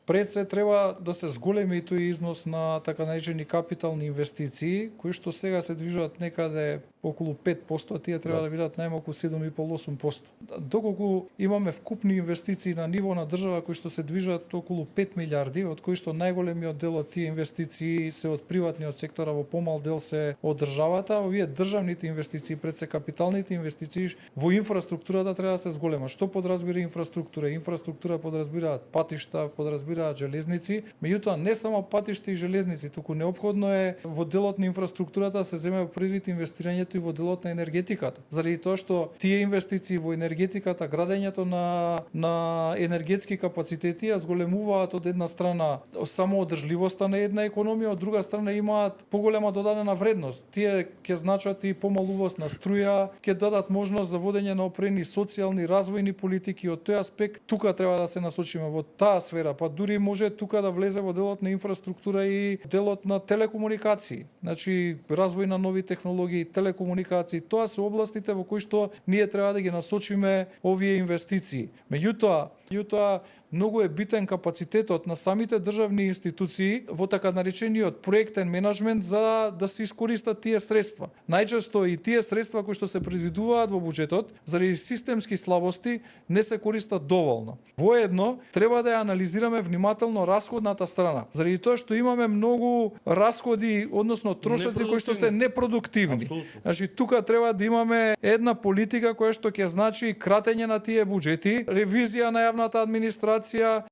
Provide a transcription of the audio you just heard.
Пред се треба да се зголеми и тој износ на така наречени капитални инвестиции, кои што сега се движат некаде околу 5%, а тие треба да бидат најмалку 7,5-8%. Доколку имаме вкупни инвестиции на ниво на држава кои што се движат околу 5 милиарди, од кои што најголемиот дел од тие инвестиции се од приватниот сектор, а во помал дел се од државата, овие државните инвестиции, пред се капиталните инвестиции во инфраструктурата треба да се зголема. Што подразбира инфраструктура? Инфраструктура подразбираат патишта, подразбираат железници, меѓутоа не само патишта и железници, туку неопходно е во делот на инфраструктурата да се земе предвид инвестирањето и во делот на енергетиката. Заради тоа што тие инвестиции во енергетиката, градењето на енергетски капацитети ја зголемуваат од една страна само одржливоста на една економија, од друга страна имаат поголема додадена вредност. Тие ќе значат и помал увоз на струја, ќе дадат можност за водење на опрени социјални развојни политики. Од тој аспект тука треба да се насочиме во таа сфера, па дури може тука да влезе во делот на инфраструктура и делот на телекомуникации. Значи развој на нови технологии, телекомуникации, тоа се областите во кои што ние треба да ги насочиме овие инвестиции. Меѓутоа многу е битен капацитетот на самите државни институции во така наречениот проектен менаџмент за да се искористат тие средства. Најчесто и тие средства кои што се предвидуваат во буџетот заради системски слабости не се користат доволно. Воедно треба да ја анализираме внимателно расходната страна, заради тоа што имаме многу расходи, односно трошоци кои што се непродуктивни. Значи тука треба да имаме една политика која што ќе значи кратење на тие буџети, ревизија на јавната администрација,